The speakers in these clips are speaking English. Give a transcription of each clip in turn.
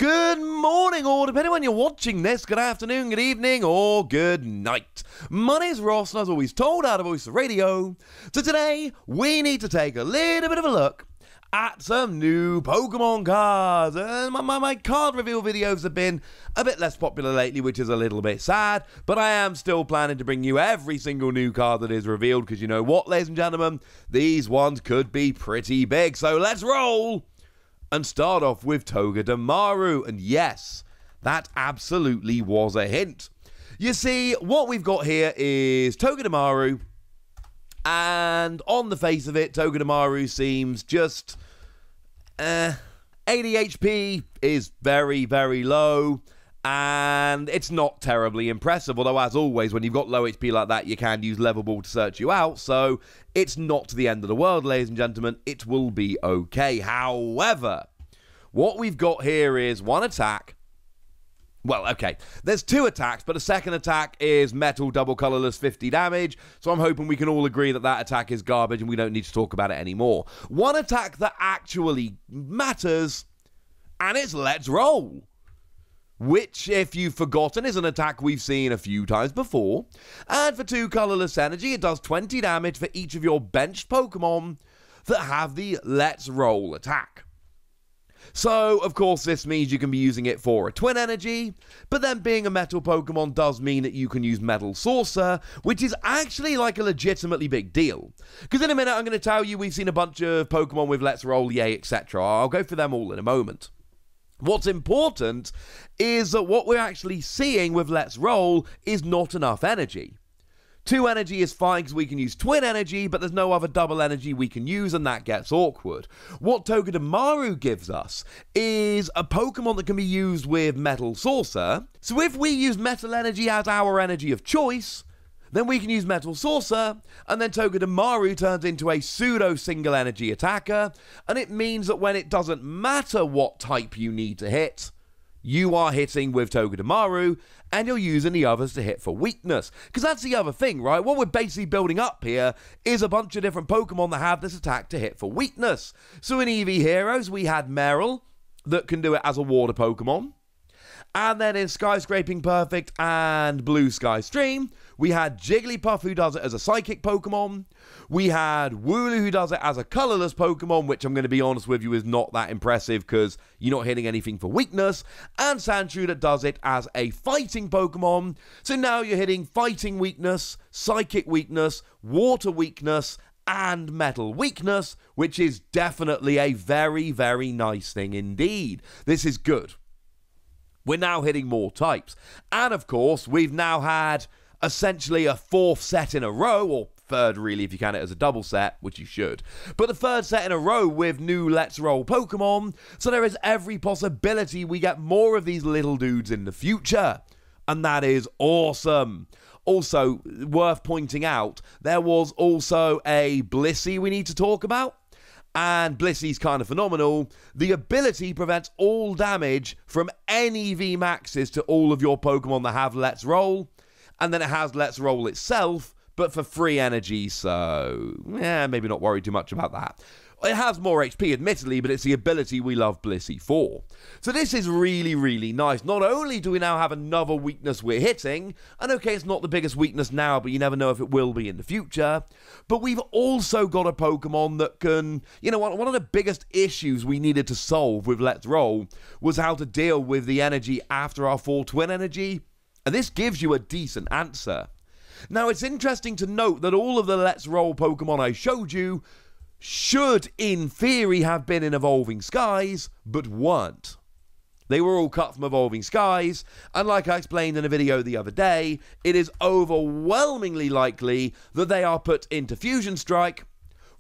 Good morning, or depending on when you're watching this, good afternoon, good evening, or good night. My name's Ross, and as always told out of Voice of Radio. So today, we need to take a little bit of a look at some new Pokemon cards. My card reveal videos have been a bit less popular lately, which is a little bit sad, but I am still planning to bring you every single new card that is revealed, because you know what, ladies and gentlemen, these ones could be pretty big. So let's roll! And start off with Togedemaru, and yes, that absolutely was a hint. You see, what we've got here is Togedemaru, and on the face of it, Togedemaru seems just, 80 HP is very, very low, and it's not terribly impressive, although as always, when you've got low HP like that, you can use Level Ball to search you out, so it's not the end of the world, ladies and gentlemen. It will be okay. However, what we've got here is one attack. Well, okay, there's two attacks, but a second attack is Metal Double Colorless 50 damage, so I'm hoping we can all agree that that attack is garbage and we don't need to talk about it anymore. One attack that actually matters, and it's Let's Roll, which, if you've forgotten, is an attack we've seen a few times before. And for 2 colorless energy, it does 20 damage for each of your benched Pokemon that have the Let's Roll attack. So, of course, this means you can be using it for a Twin Energy, but then being a Metal Pokemon does mean that you can use Metal Saucer, which is actually like a legitimately big deal. Because in a minute, I'm going to tell you we've seen a bunch of Pokemon with Let's Roll, yay, etc. I'll go for them all in a moment. What's important is that what we're actually seeing with Let's Roll is not enough energy. 2 energy is fine because we can use Twin Energy, but there's no other double energy we can use, and that gets awkward. What Togedemaru gives us is a Pokemon that can be used with Metal Saucer. So if we use Metal Energy as our energy of choice, then we can use Metal Saucer, and then Togedemaru turns into a pseudo single energy attacker, and it means that when it doesn't matter what type you need to hit, you are hitting with Togedemaru, and you're using the others to hit for weakness. Because that's the other thing, right? What we're basically building up here is a bunch of different Pokemon that have this attack to hit for weakness. So in EV Heroes, we had Meryl, that can do it as a water Pokemon. And then in Skyscraping Perfect and Blue Sky Stream, we had Jigglypuff, who does it as a psychic Pokemon. We had Wooloo, who does it as a colorless Pokemon, which I'm going to be honest with you is not that impressive because you're not hitting anything for weakness. And Sandshrew, that does it as a fighting Pokemon. So now you're hitting fighting weakness, psychic weakness, water weakness, and metal weakness, which is definitely a very, very nice thing indeed. This is good. We're now hitting more types. And of course, we've now had essentially a 4th set in a row, or 3rd really if you count it as a double set, which you should. But the 3rd set in a row with new Let's Roll Pokemon, so there is every possibility we get more of these little dudes in the future. And that is awesome. Also, worth pointing out, there was also a Blissey we need to talk about. And Blissey's kind of phenomenal. The ability prevents all damage from any VMAXs to all of your Pokemon that have Let's Roll. And then it has Let's Roll itself, but for free energy, so maybe not worry too much about that. It has more HP, admittedly, but it's the ability we love Blissey for. So this is really, really nice. Not only do we now have another weakness we're hitting, and okay, it's not the biggest weakness now, but you never know if it will be in the future, but we've also got a Pokemon that can, you know, one of the biggest issues we needed to solve with Let's Roll was how to deal with the energy after our 4 Twin Energy, and this gives you a decent answer. Now, it's interesting to note that all of the Let's Roll Pokemon I showed you should, in theory, have been in Evolving Skies, but weren't. They were all cut from Evolving Skies, and like I explained in a video the other day, it is overwhelmingly likely that they are put into Fusion Strike,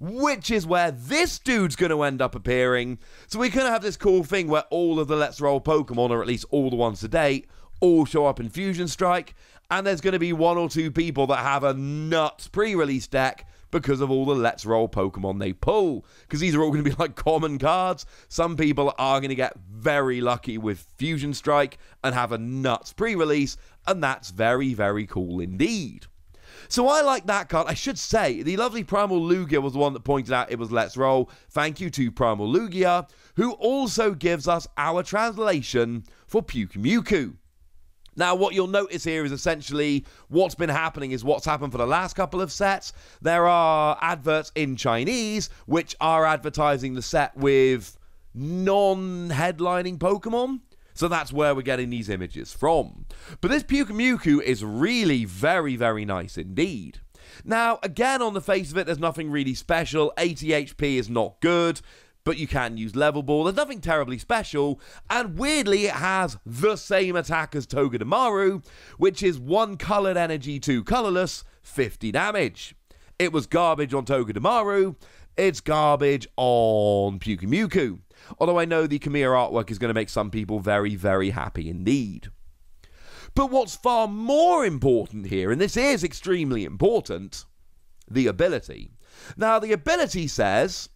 which is where this dude's going to end up appearing. So we're going to have this cool thing where all of the Let's Roll Pokemon, or at least all the ones to date, all show up in Fusion Strike, and there's going to be 1 or 2 people that have a nuts pre-release deck because of all the Let's Roll Pokemon they pull. Because these are all going to be like common cards. Some people are going to get very lucky with Fusion Strike and have a nuts pre-release, and that's very, very cool indeed. So I like that card. I should say, the lovely Primal Lugia was the one that pointed out it was Let's Roll. Thank you to Primal Lugia, who also gives us our translation for Pyukumuku. Now, what you'll notice here is essentially what's been happening is what's happened for the last couple of sets. There are adverts in Chinese which are advertising the set with non-headlining Pokemon. So that's where we're getting these images from. But this Pyukumuku is really very, very nice indeed. Now, again, on the face of it, there's nothing really special. 80 HP is not good, but you can use Level Ball. There's nothing terribly special, and weirdly, it has the same attack as Togedemaru, which is 1 colored energy, 2 colorless, 50 damage. It was garbage on Togedemaru, it's garbage on Pyukumuku. Although I know the Kamiya artwork is going to make some people very, very happy indeed. But what's far more important here, and this is extremely important, the ability. Now, the ability says,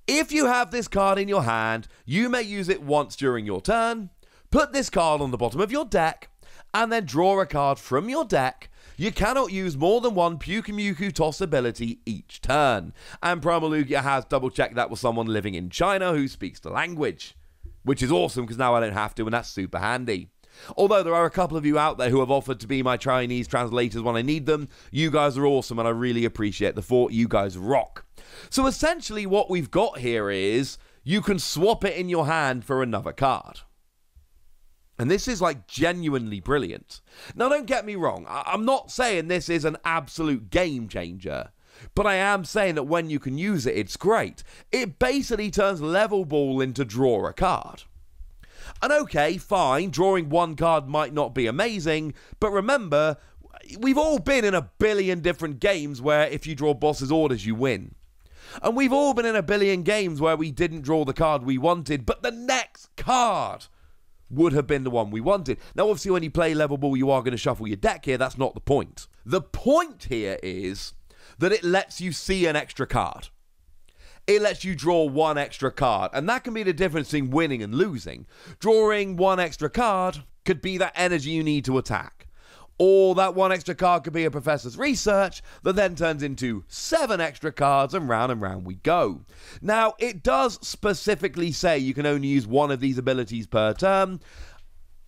if you have this card in your hand, you may use it once during your turn, put this card on the bottom of your deck, and then draw a card from your deck. You cannot use more than 1 Pyukumuku toss ability each turn. And Primal Lugia has double-checked that with someone living in China who speaks the language. Which is awesome, because now I don't have to, and that's super handy. Although there are a couple of you out there who have offered to be my Chinese translators when I need them. You guys are awesome, and I really appreciate the thought. You guys rock. So essentially what we've got here is you can swap it in your hand for another card. And this is like genuinely brilliant. Now don't get me wrong, I'm not saying this is an absolute game changer, but I am saying that when you can use it, it's great. It basically turns Level Ball into draw a card. And okay, fine, drawing 1 card might not be amazing, but remember, we've all been in a billion different games where if you draw boss's orders, you win. And we've all been in a billion games where we didn't draw the card we wanted, but the next card would have been the one we wanted. Now, obviously, when you play Level Ball, you are going to shuffle your deck here. That's not the point. The point here is that it lets you see an extra card. It lets you draw 1 extra card, and that can be the difference between winning and losing. Drawing 1 extra card could be that energy you need to attack. Or that 1 extra card could be a professor's research that then turns into 7 extra cards, and round we go. Now, it does specifically say you can only use 1 of these abilities per turn,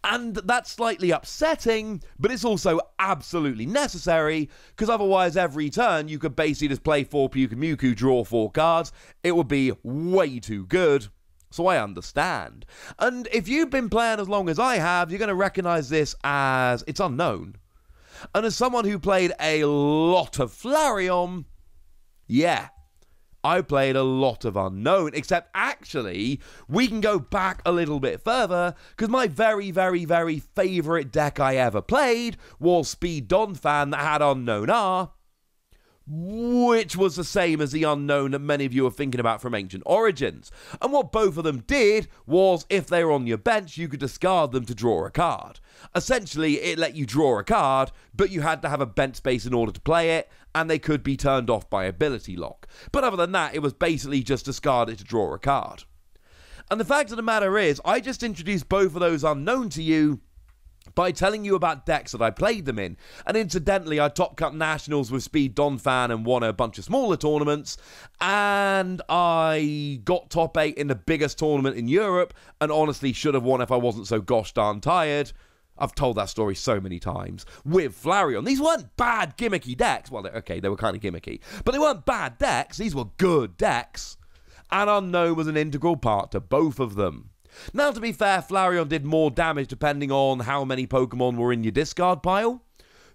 and that's slightly upsetting, but it's also absolutely necessary, because otherwise every turn you could basically just play 4 Pyukumuku, draw 4 cards. It would be way too good. So I understand. And if you've been playing as long as I have, you're going to recognize this as it's unknown. And as someone who played a lot of Flareon, yeah, I played a lot of Unknown, except actually, we can go back a little bit further, because my very, very, very favourite deck I ever played was Speed Donphan that had Unknown R, which was the same as the Unknown that many of you are thinking about from Ancient Origins. And what both of them did was, if they were on your bench, you could discard them to draw a card. Essentially, it let you draw a card, but you had to have a bench space in order to play it, and they could be turned off by ability lock. But other than that, it was basically just discard it to draw a card. And the fact of the matter is, I just introduced both of those Unknown to you by telling you about decks that I played them in. And incidentally, I top cut nationals with Speed Donphan and won a bunch of smaller tournaments, and I got top 8 in the biggest tournament in Europe, and honestly should have won if I wasn't so gosh darn tired. I've told that story so many times. With Flareon, these weren't bad gimmicky decks. Well, okay, they were kind of gimmicky, but they weren't bad decks. These were good decks, and Unknown was an integral part to both of them. Now, to be fair, Flareon did more damage depending on how many Pokemon were in your discard pile.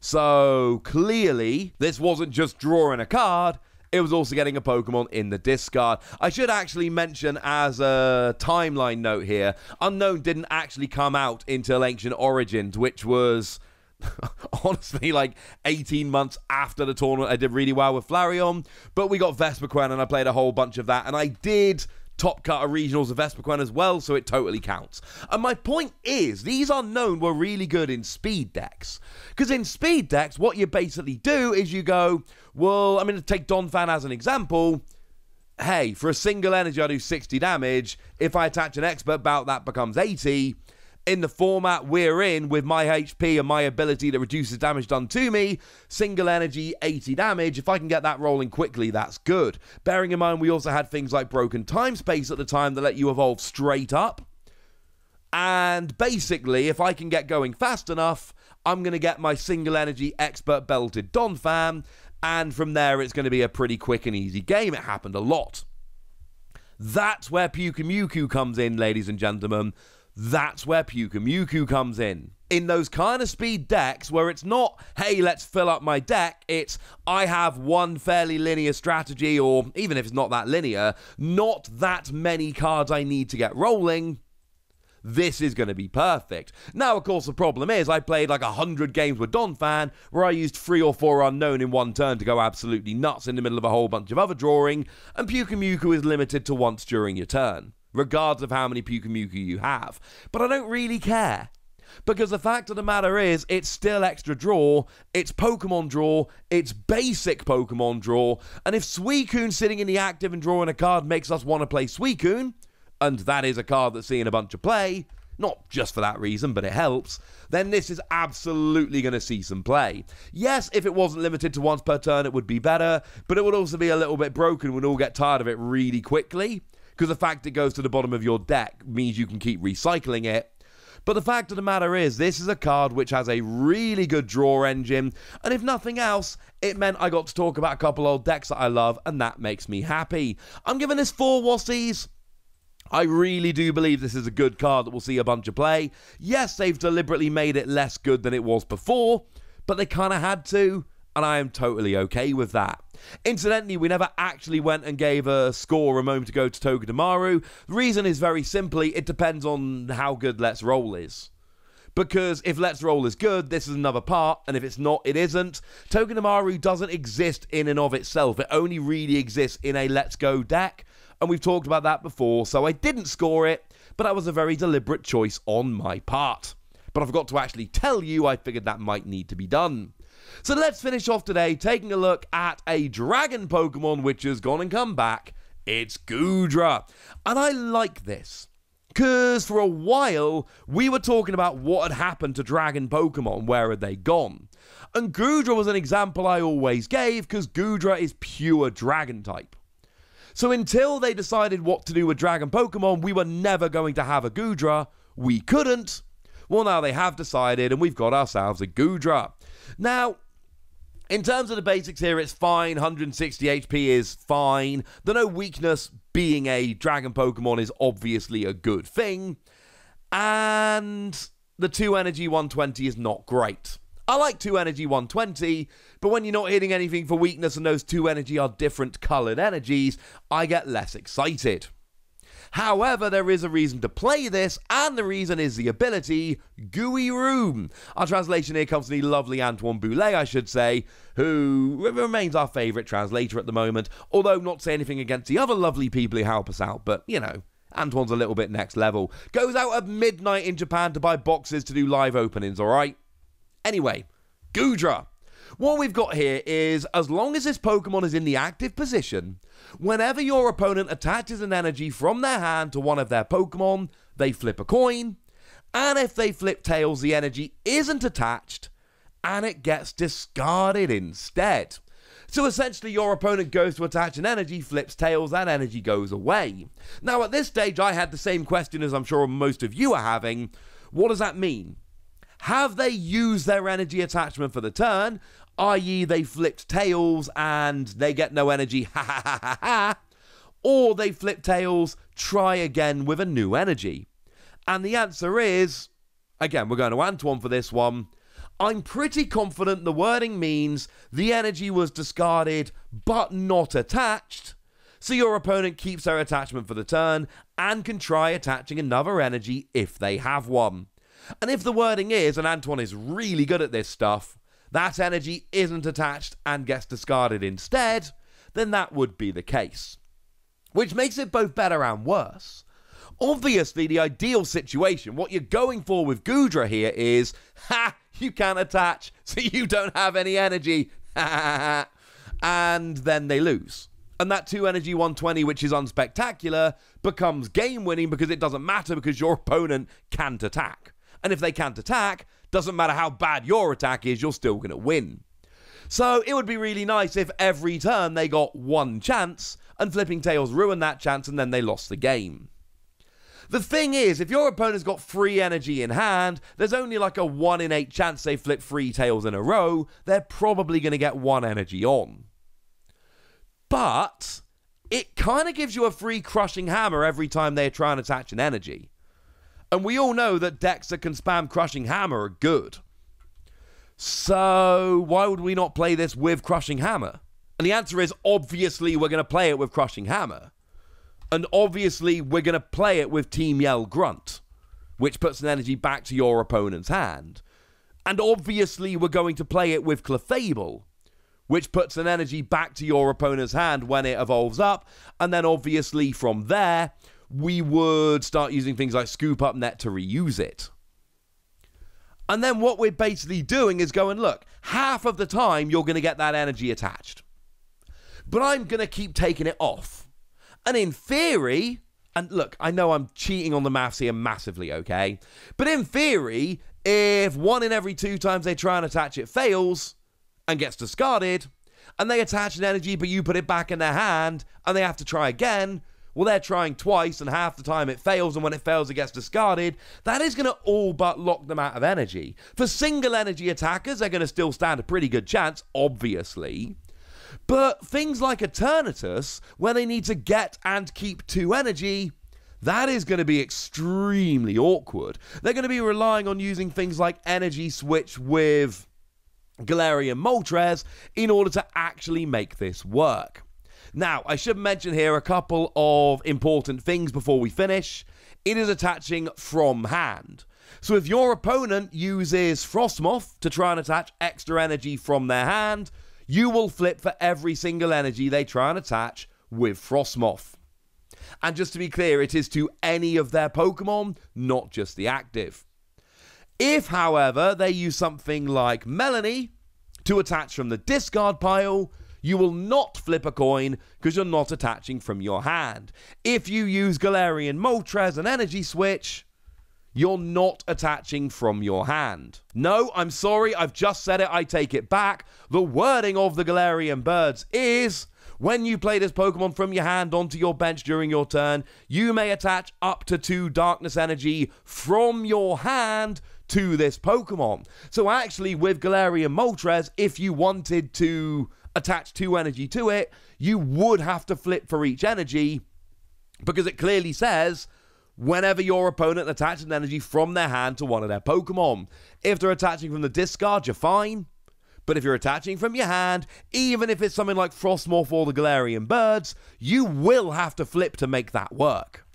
So, clearly, this wasn't just drawing a card, it was also getting a Pokemon in the discard. I should actually mention as a timeline note here, Unknown didn't actually come out until Ancient Origins, which was honestly like 18 months after the tournament. I did really well with Flareon, but we got Vespiquen and I played a whole bunch of that, and I did top cut a regionals of Vespiquen as well, so it totally counts. And my point is, these Unknown were really good in speed decks. Because in speed decks, what you basically do is you go, well, I'm going to take Donphan as an example. Hey, for a single energy, I do 60 damage. If I attach an expert bout, that becomes 80. In the format we're in, with my HP and my ability that reduces damage done to me, single energy, 80 damage, if I can get that rolling quickly, that's good. Bearing in mind we also had things like broken time space at the time that let you evolve straight up. And basically, if I can get going fast enough, I'm going to get my single energy expert belted Donphan, and from there it's going to be a pretty quick and easy game. It happened a lot. That's where Pyukumuku comes in, ladies and gentlemen. That's where Pyukumuku comes in. In those kind of speed decks where it's not, hey, let's fill up my deck, it's, I have one fairly linear strategy, or even if it's not that linear, not that many cards I need to get rolling. This is going to be perfect. Now, of course, the problem is I played like 100 games with Donphan where I used 3 or 4 unknown in one turn to go absolutely nuts in the middle of a whole bunch of other drawing, and Pyukumuku is limited to once during your turn, regardless of how many Pyukumuku you have. But I don't really care, because the fact of the matter is, it's still extra draw, it's Pokemon draw, it's basic Pokemon draw, and if Suicune sitting in the active and drawing a card makes us want to play Suicune, and that is a card that's seeing a bunch of play, not just for that reason, but it helps, then this is absolutely going to see some play. Yes, if it wasn't limited to once per turn, it would be better, but it would also be a little bit broken. We'd all get tired of it really quickly, because the fact it goes to the bottom of your deck means you can keep recycling it. But the fact of the matter is, this is a card which has a really good draw engine, and if nothing else, it meant I got to talk about a couple old decks that I love, and that makes me happy. I'm giving this 4 Wassies. I really do believe this is a good card that will see a bunch of play. Yes, they've deliberately made it less good than it was before, but they kind of had to, and I am totally okay with that. Incidentally, we never actually went and gave a score a moment ago to Togedemaru. The reason is very simply, it depends on how good Let's Roll is. Because if Let's Roll is good, this is another part, and if it's not, it isn't. Togedemaru doesn't exist in and of itself. It only really exists in a Let's Go deck, and we've talked about that before, so I didn't score it, but that was a very deliberate choice on my part. But I forgot to actually tell you, I figured that might need to be done. So let's finish off today taking a look at a dragon Pokemon which has gone and come back. It's Goodra. And I like this, because for a while we were talking about what had happened to dragon Pokemon, where had they gone? And Goodra was an example I always gave, because Goodra is pure dragon type. So until they decided what to do with dragon Pokemon, we were never going to have a Goodra. We couldn't. Well, now they have decided, and we've got ourselves a Goodra. Now, in terms of the basics here, it's fine. 160 HP is fine. The no weakness being a dragon Pokemon is obviously a good thing. And the 2 energy 120 is not great. I like 2 energy 120, but when you're not hitting anything for weakness and those 2 energy are different coloured energies, I get less excited. However, there is a reason to play this, and the reason is the ability, Gooey Room. Our translation here comes from the lovely Antoine Boulet, I should say, who remains our favourite translator at the moment, although not say anything against the other lovely people who help us out, but, you know, Antoine's a little bit next level. Goes out at midnight in Japan to buy boxes to do live openings, alright? Anyway, Goodra. What we've got here is, as long as this Pokemon is in the active position, whenever your opponent attaches an energy from their hand to one of their Pokemon, they flip a coin, and if they flip tails, the energy isn't attached, and it gets discarded instead. So essentially, your opponent goes to attach an energy, flips tails, that energy goes away. Now, at this stage, I had the same question as I'm sure most of you are having. What does that mean? Have they used their energy attachment for the turn, i.e. they flipped tails and they get no energy, ha ha ha ha ha, or they flip tails, try again with a new energy? And the answer is, again, we're going to Antoine for this one, I'm pretty confident the wording means the energy was discarded but not attached, so your opponent keeps their attachment for the turn and can try attaching another energy if they have one. And if the wording is, and Antoine is really good at this stuff, that energy isn't attached and gets discarded instead, then that would be the case. Which makes it both better and worse. Obviously, the ideal situation, what you're going for with Goodra here is, ha, you can't attach, so you don't have any energy, and then they lose. And that 2 energy 120, which is unspectacular, becomes game winning because it doesn't matter because your opponent can't attack. And if they can't attack, doesn't matter how bad your attack is, you're still going to win. So it would be really nice if every turn they got one chance, and Flipping Tails ruined that chance and then they lost the game. The thing is, if your opponent's got 3 energy in hand, there's only like a 1 in 8 chance they flip 3 tails in a row, they're probably going to get 1 energy on. But it kind of gives you a free Crushing Hammer every time they try and attach an energy. And we all know that decks that can spam Crushing Hammer are good. So why would we not play this with Crushing Hammer? And the answer is, obviously we're going to play it with Crushing Hammer. And obviously, we're going to play it with Team Yell Grunt, which puts an energy back to your opponent's hand. And obviously, we're going to play it with Clefable, which puts an energy back to your opponent's hand when it evolves up. And then obviously, from there, we would start using things like Scoop Up Net to reuse it. And then what we're basically doing is going, look, half of the time, you're going to get that energy attached. But I'm going to keep taking it off. And in theory, and look, I know I'm cheating on the maths here massively, okay? But in theory, if 1 in every 2 times they try and attach it fails and gets discarded, and they attach an energy but you put it back in their hand and they have to try again, well, they're trying twice and half the time it fails, and when it fails it gets discarded, that is going to all but lock them out of energy. For single energy attackers, they're going to still stand a pretty good chance, obviously. But things like Eternatus, where they need to get and keep 2 energy, that is going to be extremely awkward. They're going to be relying on using things like Energy Switch with Galarian Moltres in order to actually make this work. Now, I should mention here a couple of important things before we finish. It is attaching from hand. So if your opponent uses Frostmoth to try and attach extra energy from their hand, you will flip for every single energy they try and attach with Frostmoth. And just to be clear, it is to any of their Pokemon, not just the active. If, however, they use something like Melanie to attach from the discard pile, you will not flip a coin because you're not attaching from your hand. If you use Galarian Moltres and Energy Switch, you're not attaching from your hand. No, I'm sorry, I've just said it, I take it back. The wording of the Galarian Birds is, when you play this Pokemon from your hand onto your bench during your turn, you may attach up to 2 Darkness Energy from your hand to this Pokemon. So actually, with Galarian Moltres, if you wanted to attach 2 energy to it, you would have to flip for each energy, because it clearly says whenever your opponent attaches an energy from their hand to one of their Pokemon. If they're attaching from the discard, you're fine. But if you're attaching from your hand, even if it's something like Frostmoth or the Galarian Birds, you will have to flip to make that work.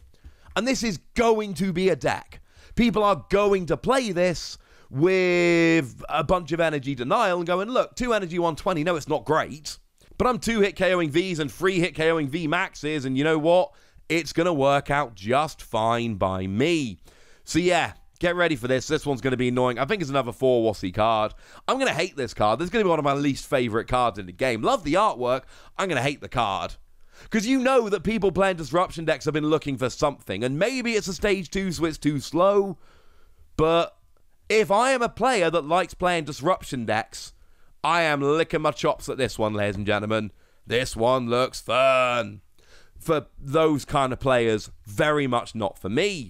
And this is going to be a deck. People are going to play this with a bunch of energy denial and going, look, 2 energy 120, no, it's not great. But I'm 2-hit KOing Vs and 3-hit KOing V Maxes, and you know what? It's going to work out just fine by me. So yeah, get ready for this. This one's going to be annoying. I think it's another 4-Wossy card. I'm going to hate this card. This is going to be one of my least favorite cards in the game. Love the artwork. I'm going to hate the card. Because you know that people playing Disruption decks have been looking for something. And maybe it's a stage 2, so it's too slow. But if I am a player that likes playing Disruption decks, I am licking my chops at this one, ladies and gentlemen. This one looks fun. For those kind of players, very much not for me.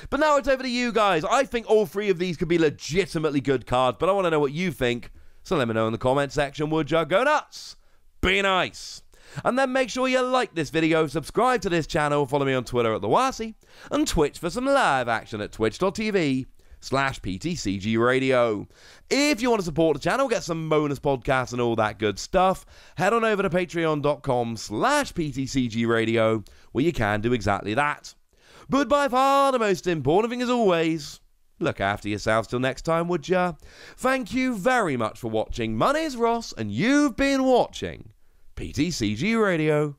But now it's over to you guys. I think all 3 of these could be legitimately good cards, but I want to know what you think. So let me know in the comment section, would ya? Go nuts! Be nice! And then make sure you like this video, subscribe to this channel, follow me on Twitter at TheWossy, and Twitch for some live action at twitch.tv/PTCG Radio. If you want to support the channel, get some bonus podcasts and all that good stuff, head on over to patreon.com/PTCG Radio, where you can do exactly that. But by far the most important thing as always, look after yourselves till next time, would ya? Thank you very much for watching. My name's Ross, and you've been watching PTCG Radio.